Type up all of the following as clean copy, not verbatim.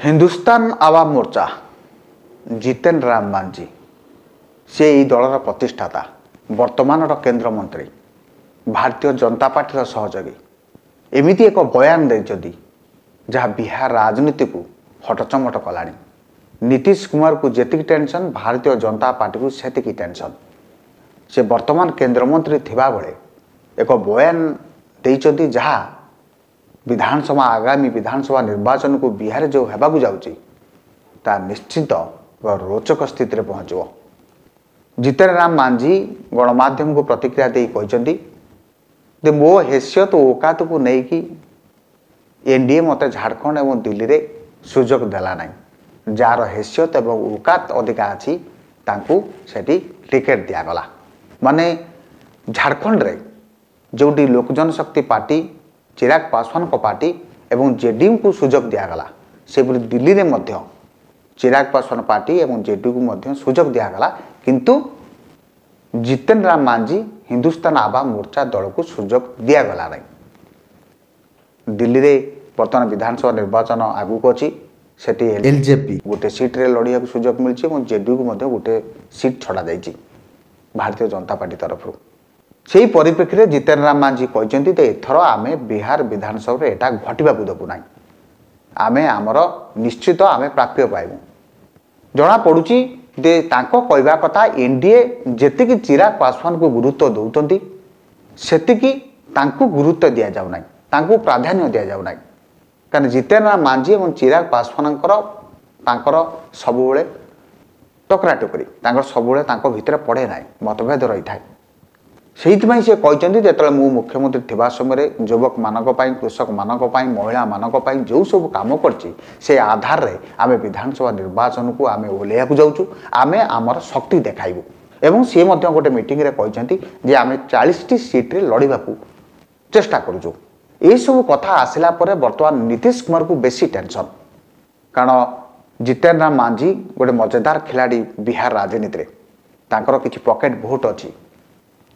हिंदुस्तान आवाम मोर्चा जितेन राम मांझी से दलर प्रतिष्ठाता वर्तमान केंद्र मंत्री भारतीय जनता पार्टी सहयोगी एमती एक बयान देती जहाँ बिहार राजनीति को हटचमट कला। नीतीश कुमार को जी टेंशन भारतीय जनता पार्टी को सेतिकी टेंशन। से वर्तमान केंद्रमंत्री थिबा बेले एक बयान देइचंती जहाँ विधानसभा आगामी विधानसभा निर्वाचन को बिहार जो हेबाकु जाउची ता निश्चित रोचक स्थिति में पहुँचो। जितेन राम मांझी गणमाध्यम को प्रतिक्रिया दे कहते दे मो हैसियत औकात को लेकिन एनडीए मत झारखंड और दिल्ली में सुजोग देला नहीं। जार हैसियत और औकात अधिका अच्छी सेठी टिकेट दिगला। माने झारखंड रे जोटी लोक जनशक्ति पार्टी चिराग पासवान को पार्टी एवं जेडीयू को सुजोग दिगला से दिल्ली में मध्य चिराग पासवान पार्टी एवं जेडीयू को मध्य सुजोग दिगला। किंतु जितेन राम मांझी हिंदुस्तान आवाम मोर्चा दल को सुजोग दिगला नहीं। दिल्ली में बर्तमान विधानसभा निर्वाचन आगू को अच्छी सेठी एलजेपी गोटे सीट्रे लड़िया सुजोग मिली और जेडीयू को गोटे सीट छड़ा जाइए भारतीय जनता पार्टी तरफ। से ही परिप्रेक्षी में जितेन राम मांझी कहते एथर आम बिहार विधानसभा एटा घटवा देबू ना। आम आमर निश्चित आम प्राप्य पाइबू। जना पड़ुची दे तांको कहवा कथा एनडीए जेतिकी चिराग पासवान को गुरुत्व दौरान सेतिकी तांको गुरुत्व दि जाऊ ना, तांको प्राधान्य दि जाऊ ना। कारण जितेन राम मांझी और चिराग पासवान सबुबले टकरा टुकरी सबुबले भितर पड़े ना, मतभेद रही है। से कहते जो मु मुख्यमंत्री थिबा समय युवक मानक कृषक मानक महिला मानक जो सब कम कर आधार रे आम विधानसभा निर्वाचन को आम ओह्लैया जाऊँ आम आमर शक्ति देखाइबू। एवं सी गोटे मीटिंग रे कहते आम 40टी सीट्रे लड़वा चेष्टा करूँ। ये सब कथा आसला बर्तमान नीतीश कुमार को बेसी टेंशन। कारण जितेन राम मांझी गोटे मजेदार खिलाड़ी बिहार राजनीति में तांकर किछि पॉकेट भोट अच्छी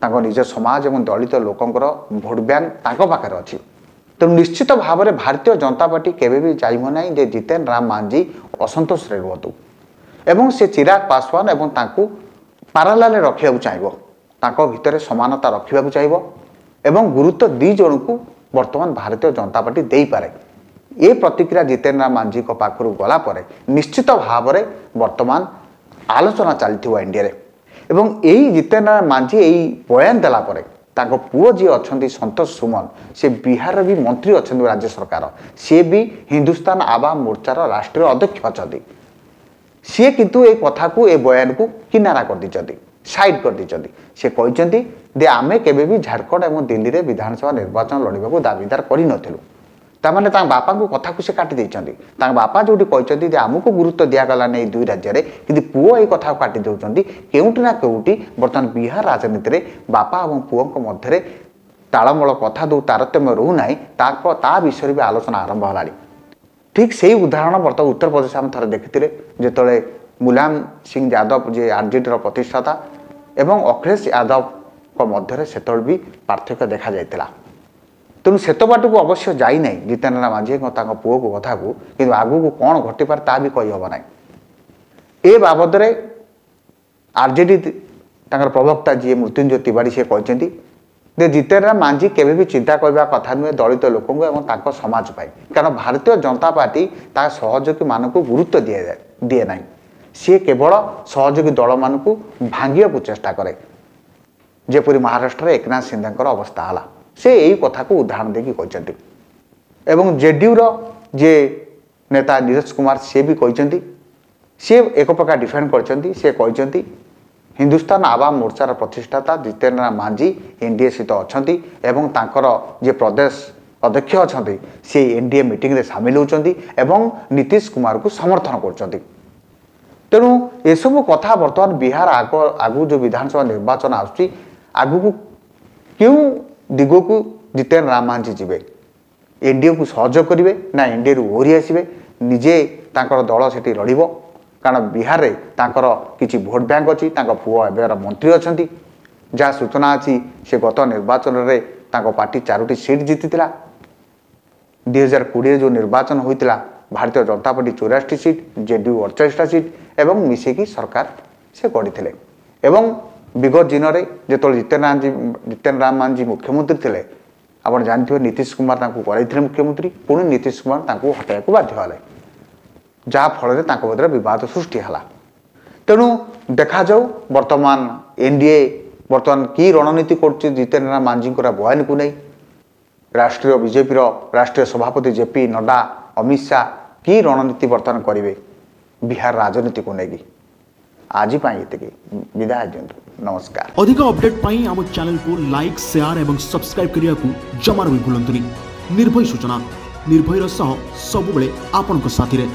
निज समाज और दलित लोकंर भोट बैंक पाखे अच्छी। तेणु निश्चित भाव में भारतीय जनता पार्टी केवे भी चाहिए ना जे जितेन राम मांझी असंतोष रुहतु एवं से चिराग पासवान एवं तांकु पारालाल रखा चाहिए भितर समानता रखा चाहिए एवं गुरुत्व दी जन को वर्तमान भारतीय जनता पार्टी दे पारे। ये प्रतिक्रिया जितेन राम मांझी पाखु गलापर निश्चित भाव में वर्तमान आलोचना चली एनडीए रे। एवं यही जितेन राम मांझी यही बयान देला परे ताको पुओ जी अच्छा संतोष सुमन से बिहार भी मंत्री अच्छा राज्य सरकार सी भी हिंदुस्तान आवाम मोर्चार राष्ट्रीय अध्यक्ष अच्छा सी किंतु ए कथा को ए बयान को किनारा कर दी साइड कर दी। से कहते दे आमे केबे भी झारखंड और दिल्ली में विधानसभा निर्वाचन लड़ाक दाबीदार करूँ ताने बापा को कथा को से काटी देइचंदी। बापा जो कहते आमको गुरुत्व दिगला नहीं दुई राज्य में कि पुओ ये कथा काटी दौरान केउटी ना केउटी बर्तमान बिहार राजनीति में बापा और पुओं मध्य तालमल कथा दो तारतम्य रोना ता विषय भी आलोचना आरंभ है। ठीक से उदाहरण बर्तमान उत्तर प्रदेश आम थे देखी जो मुलायम सिंह यादव जे आरजेडी प्रतिष्ठाता एवं अखिलेश यादव को मध्य से भी पार्थक्य देखा जाता। तेणु सेत बाट को अवश्य जाई नहीं जितेन राम मांझी पुओ को कथा को कि आगू को कौन घटी पार ता भी कही ना। ए बाबद आरजेडी प्रवक्ता जी मृत्युंजय तिवारी से कहते जितेन राम मांझी केवे भी चिंता करने कथा नुहे दलित लोक और समाज पाई। कारण भारतीय जनता पार्टी ता सहयोगी मान को गुरुत्व दिए ना, सी केवल सहयोगी दल मान को भांगिया को चेष्टा करे जेपरी महाराष्ट्र एकनाथ शिंदेकर अवस्था है। से यही कथा को उदाहरण देखिए कहते एवं जेडीयू जे नेता नीरज कुमार सी भी कहते सी एक प्रकार डिफेंड कर हिंदुस्तान आवाम मोर्चार प्रतिष्ठाता जितेन राम मांझी एनडीए सहित अच्छा एवं तांकर जे प्रदेश अध्यक्ष अच्छा सी एनडीए मीटिंग रे सामिल होती एवं नीतीश कुमार को समर्थन कर। तेणु ये सब कथा बर्तमान बिहार आगु जो विधानसभा निर्वाचन आगू को क्यों दिग को जितेन राम मांझी जी एनडीए को सहयोग करेंगे ना एनडीए ओहरी आसवे निजे दल से लड़। कारण बिहार में तांकर किछि भोट बैंक अच्छी पुओ एवं मंत्री अच्छा जहाँ सूचना अच्छी से गत निर्वाचन में पार्टी 4टी सीट जीति 2020 जो निर्वाचन होता Bharatiya Janata party 84 seat JDU 48 seat एवं मिसेकी सरकार से गढ़ी एवं विगत दिन में जो जितेन राम मांझी मुख्यमंत्री थे आप जानते नीतीश कुमार गढ़ी मुख्यमंत्री पुणी नीतीश कुमार हटाइक बाध्य जहाँफल मध्य बद सृष्टि है तेणु देखा जाऊ वर्तमान एनडीए वर्तमान की रणनीति कर जितेन राम मांझी बयान को नहीं राष्ट्रीय बीजेपी राष्ट्रीय सभापति जेपी नड्डा अमित शाह की रणनीति बर्तमान करेंगे बिहार राजनीति को लेकिन आज ये विदाय दिंतु नमस्कार। अधिक अपडेट पाई आम चैनल को लाइक शेयर और सब्सक्राइब करने को जमार भी भूलु। निर्भय सूचना निर्भयर सह सबुबले आपनक साथी रे।